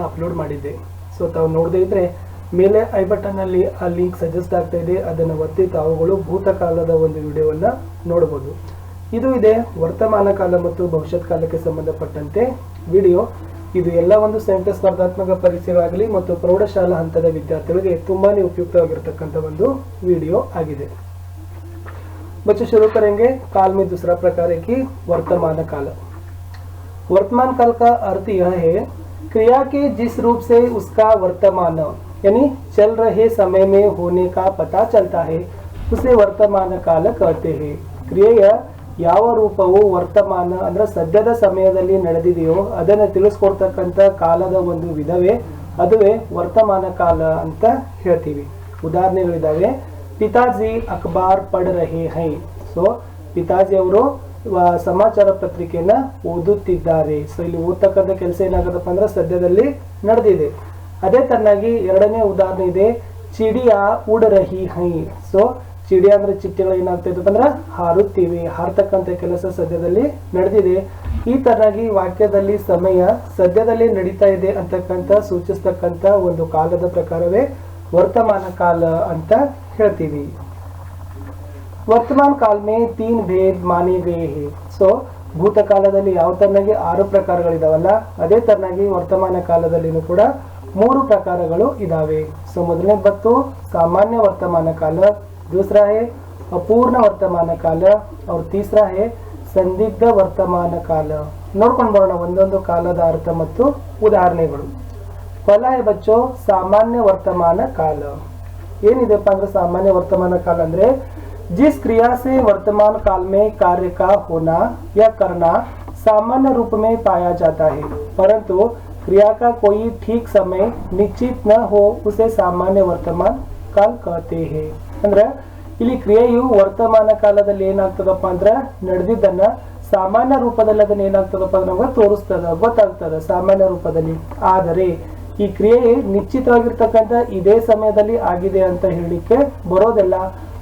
Upload ಮಾಡಿದ್ದೆ. So ತಾವು ನೋಡದೇ ಇದ್ರೆ ಮೇಲೆ ಐ ಬಟನ್ ಅಲ್ಲಿ ಆ ಲಿಂಕ್ ಸಜೆಸ್ಟ್ ಆಗ್ತಾ ಇದೆ, ಅದನ್ನು ಒತ್ತಿ ತಾವುಗಳು ಭೂತಕಾಲದ ಒಂದು ವಿಡಿಯೋವನ್ನ ನೋಡಬಹುದು. ಇದು ಇದೆ ವರ್ತಮಾನ ಕಾಲ ಮತ್ತು ಭವಿಷ್ಯತ್ ಕಾಲಕ್ಕೆ ಸಂಬಂಧಪಟ್ಟಂತೆ ವಿಡಿಯೋ. ಇದು ಎಲ್ಲ ಒಂದು ಸೆಂಟೆನ್ಸ್ ಸ್ಪರ್ಧಾತ್ಮಕ ಪರೀಕ್ಷೆಗಳಾಗಲಿ ಮತ್ತು ಪ್ರೌಢಶಾಲಾ ಹಂತದ ವಿದ್ಯಾರ್ಥಿಗಳಿಗೆ ತುಂಬಾನೇ ಉಪಯುಕ್ತವಾಗಿರತಕ್ಕಂಥ ಒಂದು ವಿಡಿಯೋ ಆಗಿದೆ. बच्चों शुरू करेंगे. काल में दूसरा प्रकार है कि वर्तमान काल. वर्तमान काल का अर्थ यह है क्रिया के जिस रूप से उसका वर्तमान यानी चल रहे समय में होने का पता चलता है उसे वर्तमान काल कहते हैं. ಕ್ರಿಯೆಯ ಯಾವ ರೂಪವು ವರ್ತಮಾನ ಅಂದ್ರೆ ಸದ್ಯದ ಸಮಯದಲ್ಲಿ ನಡೆದಿದೆಯೋ ಅದನ್ನು ತಿಳಿಸ್ಕೊಡ್ತಕ್ಕಂಥ ಕಾಲದ ಒಂದು ವಿಧವೇ ಅದುವೇ ವರ್ತಮಾನ ಕಾಲ ಅಂತ ಹೇಳ್ತೀವಿ. ಉದಾಹರಣೆಗಳಿದಾವೆ. ಪಿತಾಜಿ ಅಖಬಾರ್ ಪढ़ रहे हैं. ಸೊ ಪಿತಾಜಿ ಅವರು ಸಮಾಚಾರ ಪತ್ರಿಕೆಯನ್ನ ಓದುತ್ತಿದ್ದಾರೆ. ಸೊ ಇಲ್ಲಿ ಓದ್ತಕ್ಕಂಥ ಕೆಲಸ ಏನಾಗತ್ತಪ್ಪ ಅಂದ್ರೆ ಸದ್ಯದಲ್ಲಿ ನಡೆದಿದೆ. ಅದೇ ತರನಾಗಿ ಎರಡನೇ ಉದಾಹರಣೆ ಇದೆ. ಚಿಡಿಯಾ ಉಡ್ ರಹಿ ಹೈ. ಸೊ ಚಿಡಿಯಾ ಅಂದ್ರೆ ಚಿಟ್ಟೆಗಳು ಏನಾಗ್ತಾ ಇದ್ದಪ್ಪ ಅಂದ್ರೆ ಹಾರುತ್ತಿವೆ, ಹಾರ್ತಕ್ಕಂಥ ಕೆಲಸ ಸದ್ಯದಲ್ಲಿ ನಡೆದಿದೆ. ಈ ತರನಾಗಿ ವಾಕ್ಯದಲ್ಲಿ ಸಮಯ ಸದ್ಯದಲ್ಲಿ ನಡೀತಾ ಇದೆ ಅಂತಕ್ಕಂಥ ಸೂಚಿಸ್ತಕ್ಕಂಥ ಒಂದು ಕಾಲದ ಪ್ರಕಾರವೇ ವರ್ತಮಾನ ಕಾಲ ಅಂತ ಹೇಳ್ತೀವಿ. ವರ್ತಮಾನ ಕಾಲ ಮೇ 3 ಭೇದ ಮಾನೆ ಗಯೇ ಹೈ. ಸೊ ಭೂತಕಾಲದಲ್ಲಿ ಯಾವ ತರನಾಗಿ 6 ಪ್ರಕಾರಗಳಿದಾವಲ್ಲ ಅದೇ ತರನಾಗಿ ವರ್ತಮಾನ ಕಾಲದಲ್ಲಿನೂ ಕೂಡ 3 ಪ್ರಕಾರಗಳು ಇದಾವೆ. ಸೊ ಮೊದಲನೇ ಬತ್ತು ಸಾಮಾನ್ಯ ವರ್ತಮಾನ ಕಾಲ, दूसरा है अपूर्ण वर्तमान काल और तीसरा है संदिग्ध वर्तमान काल. ನೋಡ್ಕೊಂಡು ಬರೋಣ ಒಂದೊಂದು ಕಾಲದ ಅರ್ಥ ಮತ್ತು ಉದಾಹರಣೆಗಳು. पहला है बच्चों सामान्य वर्तमान काल. ಏನಿದೆಪ್ಪ ಅಂದ್ರೆ ಸಾಮಾನ್ಯ ವರ್ತಮಾನ ಕಾಲ ಅಂದ್ರೆ जिस क्रिया से वर्तमान काल में कार्य का होना या करना सामान्य रूप में पाया जाता है परंतु क्रिया का कोई ठीक समय निश्चित न हो उसे सामान्य वर्तमान ಕಾಲ್ कहते हैं. ಅಂದ್ರೆ ಇಲ್ಲಿ ಕ್ರಿಯೆಯು ವರ್ತಮಾನ ಕಾಲದಲ್ಲಿ ಏನಾಗ್ತದಪ್ಪ ಅಂದ್ರೆ ನಡೆದಿದ್ದನ್ನ ಸಾಮಾನ್ಯ ರೂಪದಲ್ಲಿ ಅದನ್ನ ಏನಾಗ್ತದಪ್ಪ ಅಂದ್ರೆ ನಮ್ಗೆ ತೋರಿಸ್ತದ, ಗೊತ್ತಾಗ್ತದ ಸಾಮಾನ್ಯ ರೂಪದಲ್ಲಿ. ಆದರೆ ಈ ಕ್ರಿಯೆ ನಿಶ್ಚಿತವಾಗಿರ್ತಕ್ಕಂಥ ಇದೇ ಸಮಯದಲ್ಲಿ ಆಗಿದೆ ಅಂತ ಹೇಳಿಕ್ಕೆ ಬರೋದಿಲ್ಲ.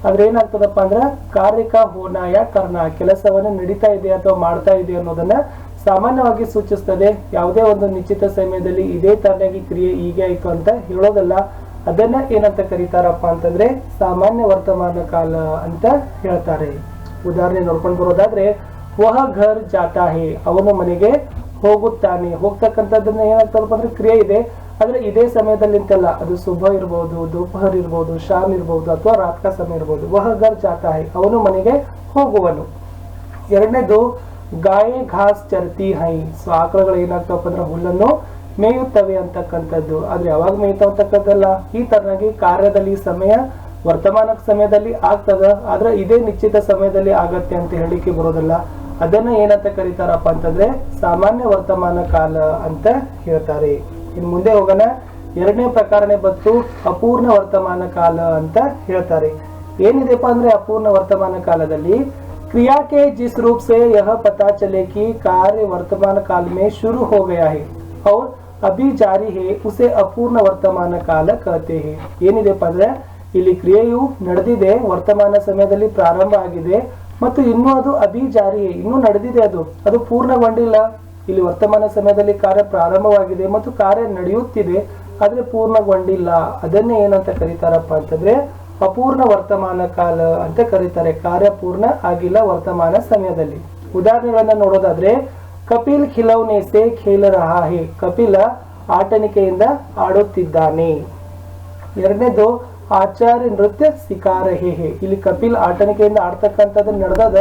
ಆದ್ರೆ ಏನಾಗ್ತದಪ್ಪ ಅಂದ್ರೆ ಕಾರ್ಯಕ ಹೋನಾಯ ಕರ್ಣ ಕೆಲಸವನ್ನ ನಡೀತಾ ಇದೆ ಅಥವಾ ಮಾಡ್ತಾ ಇದೆ ಅನ್ನೋದನ್ನ ಸಾಮಾನ್ಯವಾಗಿ ಸೂಚಿಸ್ತದೆ. ಯಾವುದೇ ಒಂದು ನಿಶ್ಚಿತ ಸಮಯದಲ್ಲಿ ಇದೇ ತರನಾಗಿ ಕ್ರಿಯೆ ಹೀಗೆ ಆಯ್ತು ಅಂತ ಹೇಳೋದಲ್ಲ. ಅದನ್ನ ಏನಂತ ಕರೀತಾರಪ್ಪ ಅಂತಂದ್ರೆ ಸಾಮಾನ್ಯ ವರ್ತಮಾನ ಕಾಲ ಅಂತ ಹೇಳ್ತಾರೆ. ಉದಾಹರಣೆ ನೋಡ್ಕೊಂಡು ಬರೋದಾದ್ರೆ ವಹ ಘರ್ ಜಾತಾ ಹೇ. ಅವನು ಮನೆಗೆ ಹೋಗುತ್ತಾನೆ. ಹೋಗ್ತಕ್ಕಂಥದ್ದನ್ನ ಏನಾಗ್ತದಪ್ಪ ಅಂದ್ರೆ ಕ್ರಿಯೆ ಇದೆ. ಆದ್ರೆ ಇದೇ ಸಮಯದಲ್ಲಿ ಅಂತಲ್ಲ, ಅದು ಸುಬಹ ಇರ್ಬೋದು, ದುಪಹರ್ ಇರ್ಬೋದು, ಶಾಮ್ ಇರ್ಬೋದು ಅಥವಾ ರಾತ್ಕ ಸಮಯ ಇರ್ಬೋದು. ವಹ ಘರ್ ಜಾತಾ ಹೇ ಅವನು ಮನೆಗೆ ಹೋಗುವನು. ಎರಡನೇದು ಗಾಯೆ ಘಾಸ್ ಚರ್ತಿ ಹೈ. ಸೊ ಆಕಳುಗಳು ಏನಾಗ್ತವಪ್ಪ ಅಂದ್ರೆ ಹುಲ್ಲನ್ನು ಮೇಯುತ್ತವೆ ಅಂತಕ್ಕಂಥದ್ದು. ಆದ್ರೆ ಯಾವಾಗ ಮೇಯ್ತಕ್ಕಂಥದ್ದಲ್ಲ. ಈ ತರನಾಗಿ ಕಾರ್ಯದಲ್ಲಿ ಸಮಯ ವರ್ತಮಾನ ಸಮಯದಲ್ಲಿ ಆಗ್ತದ, ಆದ್ರೆ ಇದೇ ನಿಶ್ಚಿತ ಸಮಯದಲ್ಲಿ ಆಗತ್ತೆ ಅಂತ ಹೇಳಿಕೆ ಬರೋದಲ್ಲ. ಅದನ್ನ ಏನಂತ ಕರೀತಾರಪ್ಪ ಅಂತಂದ್ರೆ ಸಾಮಾನ್ಯ ವರ್ತಮಾನ ಕಾಲ ಅಂತ ಹೇಳ್ತಾರೆ. ಇನ್ನು ಮುಂದೆ ಹೋಗೋಣ. ಎರಡನೇ ಪ್ರಕಾರನೇ ಬತ್ತು ಅಪೂರ್ಣ ವರ್ತಮಾನ ಕಾಲ ಅಂತ ಹೇಳ್ತಾರೆ. ಏನಿದೆಪ್ಪ ಅಂದ್ರೆ ಅಪೂರ್ಣ ವರ್ತಮಾನ ಕಾಲದಲ್ಲಿ क्रिया के जिस रूप से यह पता चले कि कार्य वर्तमान काल में शुरू हो गया है और अभी जारी है उसे अपूर्ण वर्तमान काल कहते हैं. ಏನಿದೆಪ್ಪ ಅಂದ್ರೆ ಇಲ್ಲಿ ಕ್ರಿಯೆಯು ನಡೆದಿದೆ, ವರ್ತಮಾನ ಸಮಯದಲ್ಲಿ ಪ್ರಾರಂಭ ಆಗಿದೆ ಮತ್ತು ಇನ್ನೂ ಅದು ಅಭಿ ಜಾರಿ ಇನ್ನೂ ನಡೆದಿದೆ, ಅದು ಪೂರ್ಣಗೊಂಡಿಲ್ಲ. ಇಲ್ಲಿ ವರ್ತಮಾನ ಸಮಯದಲ್ಲಿ ಕಾರ್ಯ ಪ್ರಾರಂಭವಾಗಿದೆ ಮತ್ತು ಕಾರ್ಯ ನಡೆಯುತ್ತಿದೆ ಆದ್ರೆ ಪೂರ್ಣಗೊಂಡಿಲ್ಲ. ಅದನ್ನೇ ಏನಂತ ಕರೀತಾರಪ್ಪ ಅಂತಂದ್ರೆ ಅಪೂರ್ಣ ವರ್ತಮಾನ ಕಾಲ ಅಂತ ಕರೀತಾರೆ. ಕಾರ್ಯ ಪೂರ್ಣ ಆಗಿಲ್ಲ ವರ್ತಮಾನ ಸಮಯದಲ್ಲಿ. ಉದಾಹರಣೆಗಳನ್ನ ನೋಡೋದಾದ್ರೆ ಕಪಿಲ್ ಖಿಲೌನೆ ಸೆ ಖೇಲ ರಹಾ ಹೇ. ಕಪಿಲ ಆಟನಿಕೆಯಿಂದ ಆಡುತ್ತಿದ್ದಾನೆ. ಎರಡನೇದು ಆಚಾರ್ಯ ನೃತ್ಯ ಸಿಖಾ ರಹೇ ಹೇ. ಇಲ್ಲಿ ಕಪಿಲ್ ಆಟನಿಕೆಯಿಂದ ಆಡ್ತಕ್ಕಂಥದ್ದು ನಡೆದದ,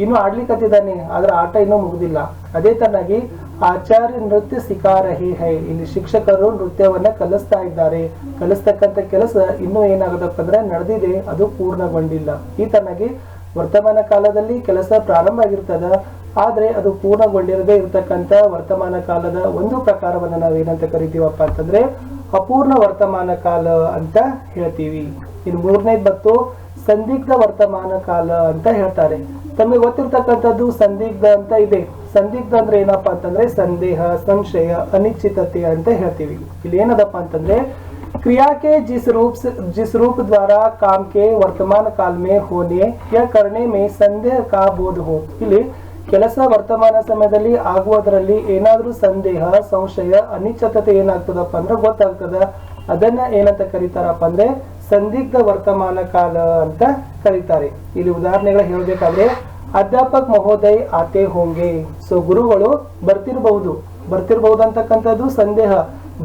ಇನ್ನು ಆಡ್ಲಿಕ್ಕತ್ತಿದ್ದಾನೆ ಆದ್ರೆ ಆಟ ಇನ್ನೂ ಮುಗುದಿಲ್ಲ. ಅದೇ ತರನಾಗಿ ಆಚಾರ್ಯ ನೃತ್ಯ ಸಿಖಾ ರಹೇ ಹೈ. ಇಲ್ಲಿ ಶಿಕ್ಷಕರು ನೃತ್ಯವನ್ನ ಕಲಿಸ್ತಾ ಇದ್ದಾರೆ. ಕಲಿಸ್ತಕ್ಕಂಥ ಕೆಲಸ ಇನ್ನೂ ಏನಾಗದಪ್ಪ ಅಂದ್ರೆ ನಡೆದಿದೆ, ಅದು ಪೂರ್ಣಗೊಂಡಿಲ್ಲ. ಈ ತರನಾಗಿ ವರ್ತಮಾನ ಕಾಲದಲ್ಲಿ ಕೆಲಸ ಪ್ರಾರಂಭ ಆಗಿರ್ತದ, ಆದ್ರೆ ಅದು ಪೂರ್ಣಗೊಂಡಿರದೇ ಇರತಕ್ಕಂಥ ವರ್ತಮಾನ ಕಾಲದ ಒಂದು ಪ್ರಕಾರವನ್ನ ನಾವೇನಂತ ಕರಿತೀವಪ್ಪ ಅಂತಂದ್ರೆ ಅಪೂರ್ಣ ವರ್ತಮಾನ ಕಾಲ ಅಂತ ಹೇಳ್ತೀವಿ. ಇನ್ನು ಮೂರನೇದು ಬತ್ತು ಸಂದಿಗ್ಧ ವರ್ತಮಾನ ಕಾಲ ಅಂತ ಹೇಳ್ತಾರೆ. ತಮಗೆ ಗೊತ್ತಿರ್ತಕ್ಕಂಥದ್ದು ಸಂದಿಗ್ಧ ಅಂತ ಇದೆ. ಸಂದಿಗ್ಧ ಅಂದ್ರೆ ಏನಪ್ಪಾ ಅಂತಂದ್ರೆ ಸಂದೇಹ, ಸಂಶಯ, ಅನಿಶ್ಚಿತತೆ ಅಂತ ಹೇಳ್ತೀವಿ. ಇಲ್ಲಿ ಏನದಪ್ಪ ಅಂತಂದ್ರೆ क्रिया के जिस रूप द्वारा काम के वर्तमान काल में होने या करने में संदेह का बोध हो. ಇಲ್ಲಿ ಕೆಲಸ ವರ್ತಮಾನ ಸಮಯದಲ್ಲಿ ಆಗುವುದರಲ್ಲಿ ಏನಾದ್ರೂ ಸಂದೇಹ, ಸಂಶಯ, ಅನಿಶ್ಚಿತತೆ ಏನಾಗ್ತದಪ್ಪ ಅಂದ್ರೆ ಗೊತ್ತಾಗ್ತದ. ಅದನ್ನ ಏನಂತ ಕರೀತಾರಪ್ಪ ಅಂದ್ರೆ ಸಂದಿಗ್ಧ ವರ್ತಮಾನ ಕಾಲ ಅಂತ ಕರೀತಾರೆ. ಇಲ್ಲಿ ಉದಾಹರಣೆಗಳ ಹೇಳ್ಬೇಕಾದ್ರೆ ಅಧ್ಯಾಪಕ್ ಮಹೋದಯ್ ಆತೆ ಹೋಂಗೆ. ಸೊ ಗುರುಗಳು ಬರ್ತಿರ್ಬಹುದು ಅಂತಕ್ಕಂಥದ್ದು ಸಂದೇಹ,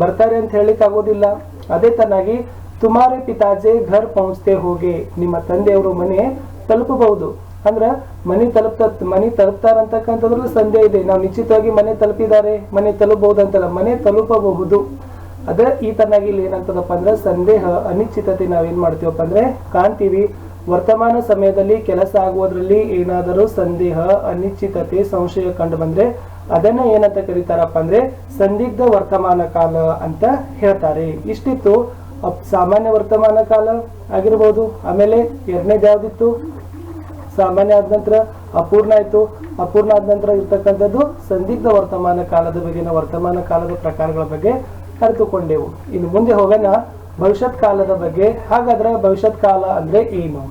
ಬರ್ತಾರೆ ಅಂತ ಹೇಳಿಕ್ ಆಗೋದಿಲ್ಲ. ಅದೇ ತರನಾಗಿ ತುಮಾರೆ ಪಿತಾಜೆ ಘರ್ ಪਹੁಂಚತೆ ಹೋಗೆ, ನಿಮ್ಮ ತಂದೆಯವರು ಮನೆ ತಲುಪಬಹುದು. ಅಂದ್ರ ಮನೆ ತಲುಪ್ತಾರಂತಕ್ಕಂಥದ್ರಲ್ಲೂ ಸಂದೇಹ ಇದೆ. ನಾವು ನಿಶ್ಚಿತವಾಗಿ ಮನೆ ತಲುಪಿದ್ದಾರೆ, ಮನೆ ತಲುಪಬಹುದು ಅಂತಲ್ಲ, ಮನೆ ತಲುಪಬಹುದು. ಅದೇ ಈ ತರನಾಗಿ ಇಲ್ಲಿ ಏನಾಗ್ತದಪ್ಪ ಅಂದ್ರೆ ಸಂದೇಹ, ಅನಿಶ್ಚಿತತೆ ನಾವೇನ್ ಮಾಡ್ತೀವಪ್ಪ ಅಂದ್ರೆ ಕಾಣ್ತೀವಿ. ವರ್ತಮಾನ ಸಮಯದಲ್ಲಿ ಕೆಲಸ ಆಗುವುದರಲ್ಲಿ ಏನಾದರೂ ಸಂದೇಹ, ಅನಿಶ್ಚಿತತೆ, ಸಂಶಯ ಕಂಡು ಬಂದ್ರೆ ಅದನ್ನ ಏನಂತ ಕರೀತಾರಪ್ಪ ಅಂದ್ರೆ ಸಂದಿಗ್ಧ ವರ್ತಮಾನ ಕಾಲ ಅಂತ ಹೇಳ್ತಾರೆ. ಇಷ್ಟಿತ್ತು ಸಾಮಾನ್ಯ ವರ್ತಮಾನ ಕಾಲ ಆಗಿರ್ಬೋದು. ಆಮೇಲೆ ಎರಡನೇದು ಯಾವ್ದಿತ್ತು? ಸಾಮಾನ್ಯ ಆದ ನಂತರ ಅಪೂರ್ಣ ಆಯ್ತು. ಅಪೂರ್ಣ ಆದ ನಂತರ ಇರ್ತಕ್ಕಂಥದ್ದು ಸಂದಿಗ್ಧ ವರ್ತಮಾನ ಕಾಲದ ಬಗೆನ ವರ್ತಮಾನ ಕಾಲದ ಪ್ರಕಾರಗಳ ಬಗ್ಗೆ ಅರಿತುಕೊಂಡೆವು. ಇನ್ನು ಮುಂದೆ ಹೋಗೋಣ ಭವಿಷ್ಯತ್ ಕಾಲದ ಬಗ್ಗೆ. ಹಾಗಾದ್ರೆ ಭವಿಷ್ಯತ್ ಕಾಲ ಅಂದ್ರೆ ಏನು?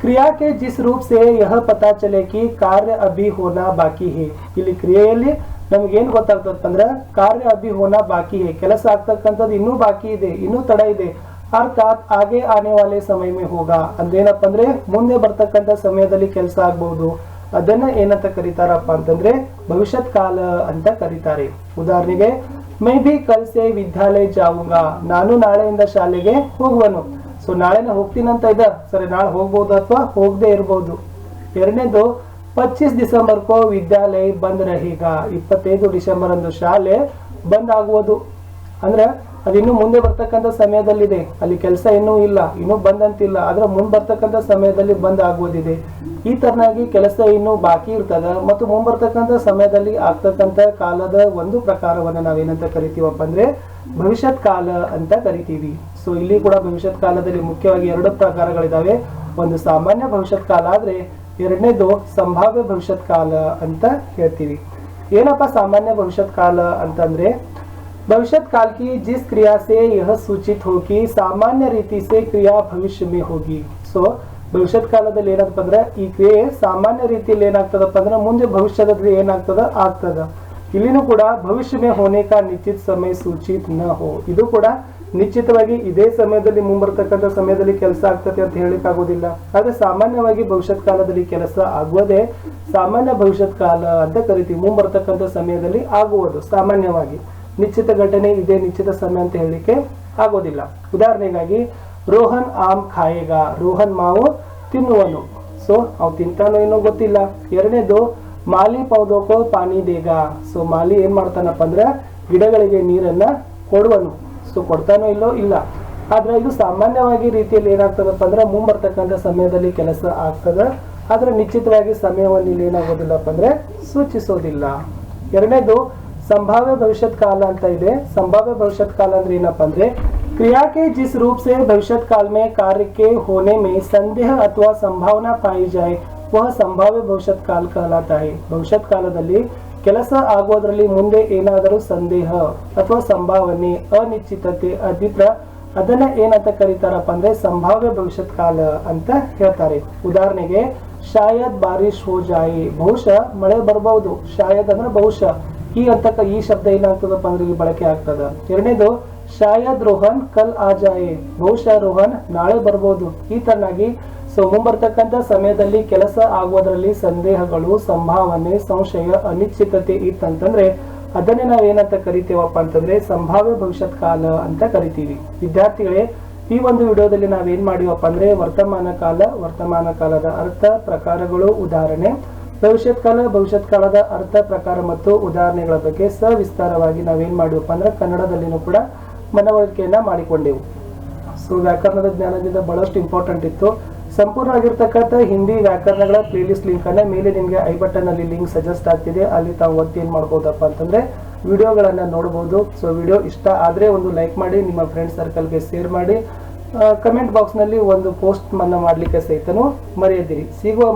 ಕ್ರಿಯಾ ಕೆ ಜಿಸ್ ರೂಪ್ ಸೆ ಯಹ ಪತಾ ಚಲೆ ಕಿ ಕಾರ್ಯ ಅಭಿ ಹೋನಾ ಬಾಕಿ ಹೇ. ಇಲ್ಲಿ ಕ್ರಿಯೆಯಲ್ಲಿ ನಮ್ಗೆ ಏನ್ ಗೊತ್ತಾಗ್ತದ ಅಂದ್ರೆ ಕಾರ್ಯ ಅಭಿ ಹೋನಾ ಬಾಕಿ ಹೇ, ಕೆಲಸ ಆಗ್ತಕ್ಕಂಥದ್ದು ಇನ್ನೂ ಬಾಕಿ ಇದೆ, ಇನ್ನೂ ತಡ ಇದೆ. ಅರ್ಥಾತ್ ಆಗೆ ಆನೆ ವಾಲೆ ಸಮಯ ಮೇ ಹೋಗಾ ಅಂದ್ರೆ ಏನಪ್ಪ ಅಂದ್ರೆ ಮುಂದೆ ಬರ್ತಕ್ಕಂಥ ಸಮಯದಲ್ಲಿ ಕೆಲಸ ಆಗ್ಬಹುದು. ಅದನ್ನ ಏನಂತ ಕರೀತಾರಪ್ಪ ಅಂತಂದ್ರೆ ಭವಿಷ್ಯತ್ ಕಾಲ ಅಂತ ಕರೀತಾರೆ. ಉದಾಹರಣೆಗೆ ಮೈ ಭಿ ಕಲ್ ಸೆ ವಿದ್ಯಾಲಯ ಜಾವುಂಗಾ, ನಾನು ನಾಳೆಯಿಂದ ಶಾಲೆಗೆ ಹೋಗುವನು. ಸೊ ನಾಳೆನ ಹೋಗ್ತೀನಂತ ಇದೆ, ಸರಿ ನಾಳೆ ಹೋಗ್ಬೋದು ಅಥವಾ ಹೋಗದೆ ಇರಬಹುದು. ಎರಡನೇದು 25 ಡಿಸೆಂಬರ್ ಕೋ ವಿದ್ಯಾಲಯ ಬಂದ್ ರಹೀಗ, 25 ಡಿಸೆಂಬರ್ ಅಂದು ಶಾಲೆ ಬಂದ್ ಆಗುವುದು. ಅಂದ್ರೆ ಅದಿನ್ನು ಮುಂದೆ ಬರ್ತಕ್ಕಂಥ ಸಮಯದಲ್ಲಿದೆ, ಅಲ್ಲಿ ಕೆಲಸ ಇನ್ನೂ ಇಲ್ಲ, ಇನ್ನೂ ಬಂದ್ ಅಂತಿಲ್ಲ, ಆದ್ರೆ ಮುಂದೆ ಬರ್ತಕ್ಕಂಥ ಸಮಯದಲ್ಲಿ ಬಂದ್ ಆಗುವುದಿದೆ. ಈ ತರನಾಗಿ ಕೆಲಸ ಇನ್ನೂ ಬಾಕಿ ಇರ್ತದ ಮತ್ತು ಮುಂಬರ್ತಕ್ಕಂಥ ಸಮಯದಲ್ಲಿ ಆಗ್ತಕ್ಕಂಥ ಕಾಲದ ಒಂದು ಪ್ರಕಾರವನ್ನ ನಾವೇನಂತ ಕರಿತೀವಪ್ಪ ಅಂದ್ರೆ ಭವಿಷ್ಯತ್ ಕಾಲ ಅಂತ ಕರಿತೀವಿ. ಸೊ ಇಲ್ಲಿ ಕೂಡ ಭವಿಷ್ಯತ್ ಕಾಲದಲ್ಲಿ ಮುಖ್ಯವಾಗಿ 2 ಪ್ರಕಾರಗಳಿದಾವೆ. ಒಂದು ಸಾಮಾನ್ಯ ಭವಿಷ್ಯತ್ ಕಾಲ ಆದ್ರೆ ಎರಡನೇದು ಸಂಭಾವ್ಯ ಭವಿಷ್ಯತ್ ಕಾಲ ಅಂತ ಹೇಳ್ತೀವಿ. ಏನಪ್ಪ ಸಾಮಾನ್ಯ ಭವಿಷ್ಯತ್ ಕಾಲ ಅಂತಂದ್ರೆ भविष्यत काल की जिस क्रिया से यह सूचित हो कि सामान्य रीति से क्रिया भविष्य में होगी. ಸೊ ಭವಿಷ್ಯತ್ ಕಾಲದಲ್ಲಿ ಏನಾಗ್ತದ ಅಂದ್ರೆ ಈ ಕ್ರಿಯೆ ಸಾಮಾನ್ಯ ರೀತಿಯಲ್ಲಿ ಏನಾಗ್ತದಪ್ಪ ಅಂದ್ರೆ ಮುಂದೆ ಭವಿಷ್ಯದಲ್ಲಿ ಏನಾಗ್ತದ ಆಗ್ತದ. ಇಲ್ಲಿನೂ ಕೂಡ ಭವಿಷ್ಯ ಮೇ ಹೋನೆ ಕಾ ನಿಶ್ಚಿತ ಸಮಯ ಸೂಚಿತ್ ನ ಹೋ, ಇದು ಕೂಡ ನಿಶ್ಚಿತವಾಗಿ ಇದೇ ಸಮಯದಲ್ಲಿ ಮುಂಬರ್ತಕ್ಕಂಥ ಸಮಯದಲ್ಲಿ ಕೆಲಸ ಆಗ್ತದೆ ಅಂತ ಹೇಳಿಕ್ ಆಗೋದಿಲ್ಲ. ಆದ್ರೆ ಸಾಮಾನ್ಯವಾಗಿ ಭವಿಷ್ಯತ್ ಕಾಲದಲ್ಲಿ ಕೆಲಸ ಆಗುವುದೇ ಸಾಮಾನ್ಯ ಭವಿಷ್ಯತ್ ಕಾಲ ಅಂತ ಕರಿತೀವಿ. ಮುಂಬರ್ತಕ್ಕಂಥ ಸಮಯದಲ್ಲಿ ಆಗುವುದು ಸಾಮಾನ್ಯವಾಗಿ, ನಿಶ್ಚಿತ ಘಟನೆ ಇದೇ ನಿಶ್ಚಿತ ಸಮಯ ಅಂತ ಹೇಳಿಕೆ ಆಗೋದಿಲ್ಲ. ಉದಾಹರಣೆಗಾಗಿ ರೋಹನ್ ಆಮ್ ಖಾಯೇಗ, ರೋಹನ್ ಮಾವು ತಿನ್ನುವನು. ಸೊ ಅವ್ ತಿಂತಾನೋ ಏನೋ ಗೊತ್ತಿಲ್ಲ. ಎರಡನೇದು ಮಾಲಿ ಪೌದೋಕೋ ಪಾನಿ ದೇಗ, ಸೊ ಮಾಲಿ ಏನ್ ಮಾಡ್ತಾನಪ್ಪ ಅಂದ್ರೆ ಗಿಡಗಳಿಗೆ ನೀರನ್ನ ಕೊಡುವನು. ಸೊ ಕೊಡ್ತಾನೋ ಇಲ್ಲೋ ಇಲ್ಲ, ಆದ್ರೆ ಇದು ಸಾಮಾನ್ಯವಾಗಿ ರೀತಿಯಲ್ಲಿ ಏನಾಗ್ತದಪ್ಪ ಅಂದ್ರೆ ಮುಂಬರ್ತಕ್ಕಂಥ ಸಮಯದಲ್ಲಿ ಕೆಲಸ ಆಗ್ತದ. ಆದ್ರೆ ನಿಶ್ಚಿತವಾಗಿ ಸಮಯವನ್ನು ಇಲ್ಲಿ ಏನಾಗೋದಿಲ್ಲಪ್ಪ ಅಂದ್ರೆ ಸೂಚಿಸೋದಿಲ್ಲ. ಎರಡನೇದು संभाव्य भविष्यत काल ಅಂತ ಇದೆ. संभाव्य भविष्यत काल ಅಂದ್ರೆ ಏನಪ್ಪ ಅಂದ್ರೆ क्रिया के जिस रूप से भविष्यत काल में कार्य के होने में संदेह अथवा संभावना पाई जाए वह संभाव्य भविष्यत काल कहलाता है. भविष्यत ಕಾಲದಲ್ಲಿ ಕೆಲಸ ಆಗುವುದರಲ್ಲಿ ಮುಂದೆ ಏನಾದರೂ ಸಂದೇಹ ಅಥವಾ ಸಂಭಾವನೆ, ಅನಿಶ್ಚಿತತೆ ಅದಿದ್ರೆ ಅದನ್ನ ಏನಂತ ಕರೀತಾರಪ್ಪ ಅಂದ್ರೆ ಸಂಭಾವ್ಯ ಭವಿಷ್ಯತ್ ಕಾಲ ಅಂತ ಹೇಳ್ತಾರೆ. ಉದಾಹರಣೆಗೆ ಶಾಯದ್ ಬಾರಿಶ್ ಹೋ ಜಾಯೆ, ಬಹುಶಃ ಮಳೆ ಬರಬಹುದು. ಶಾಯದ್ ಅಂದ್ರೆ ಬಹುಶಃ, ಈ ಶಬ್ದ ಏನಾಗ್ತದಪ್ಪ ಅಂದ್ರೆ ಇಲ್ಲಿ ಬಳಕೆ ಆಗ್ತದ. ಎರಡನೇದು ಶಾಯದ್ ರೋಹನ್ ಕಲ್ ಆ ಜಾಯೆ, ಬಹುಶಃ ರೋಹನ್ ನಾಳೆ ಬರ್ಬೋದು. ಈ ತರನಾಗಿ ಸೊ ಮುಂಬರ್ತಕ್ಕಂಥ ಸಮಯದಲ್ಲಿ ಕೆಲಸ ಆಗುವುದರಲ್ಲಿ ಸಂದೇಹಗಳು, ಸಂಭಾವನೆ, ಸಂಶಯ, ಅನಿಶ್ಚಿತತೆ ಇತ್ತಂತಂದ್ರೆ ಅದನ್ನೇ ನಾವೇನಂತ ಕರಿತೇವಪ್ಪ ಅಂತಂದ್ರೆ ಸಂಭಾವ್ಯ ಭವಿಷ್ಯತ್ ಕಾಲ ಅಂತ ಕರಿತೀವಿ. ವಿದ್ಯಾರ್ಥಿಗಳೇ, ಈ ಒಂದು ವಿಡಿಯೋದಲ್ಲಿ ನಾವೇನ್ ಮಾಡಿವಪ್ಪ ಅಂದ್ರೆ ವರ್ತಮಾನ ಕಾಲದ ಅರ್ಥ, ಪ್ರಕಾರಗಳು, ಉದಾಹರಣೆ, ಭವಿಷ್ಯತ್ ಕಾಲದ ಅರ್ಥ, ಪ್ರಕಾರ ಮತ್ತು ಉದಾಹರಣೆಗಳ ಬಗ್ಗೆ ಸವಿಸ್ತಾರವಾಗಿ ನಾವೇನ್ ಮಾಡಿವಪ್ಪ ಅಂದ್ರೆ ಕನ್ನಡದಲ್ಲಿನೂ ಕೂಡ ಮನವರಿಕೆಯನ್ನ ಮಾಡಿಕೊಂಡೆವು. ಸೊ ವ್ಯಾಕರಣದ ಜ್ಞಾನದಿಂದ ಬಹಳಷ್ಟು ಇಂಪಾರ್ಟೆಂಟ್ ಇತ್ತು. ಸಂಪೂರ್ಣವಾಗಿರ್ತಕ್ಕಂಥ ಹಿಂದಿ ವ್ಯಾಕರಣಗಳ ಪ್ಲೇಲಿಸ್ಟ್ ಲಿಂಕ್ ಅನ್ನ ಮೇಲೆ ನಿಮಗೆ ಐ ಬಟನ್ ಅಲ್ಲಿ ಲಿಂಕ್ ಸಜೆಸ್ಟ್ ಆಗ್ತಿದೆ, ಅಲ್ಲಿ ತಾವು ಒತ್ತಿ ಏನ್ ಮಾಡ್ಬೋದಪ್ಪ ಅಂತಂದ್ರೆ ವಿಡಿಯೋಗಳನ್ನ ನೋಡಬಹುದು. ಸೊ ವಿಡಿಯೋ ಇಷ್ಟ ಆದ್ರೆ ಒಂದು ಲೈಕ್ ಮಾಡಿ, ನಿಮ್ಮ ಫ್ರೆಂಡ್ ಸರ್ಕಲ್ಗೆ ಶೇರ್ ಮಾಡಿ, ಕಮೆಂಟ್ ಬಾಕ್ಸ್ ನಲ್ಲಿ ಒಂದು ಪೋಸ್ಟ್ ಮಾಡ್ಲಿಕ್ಕೆ ಸಹಿತನು ಮರೆಯದಿರಿ. ಸಿಗುವ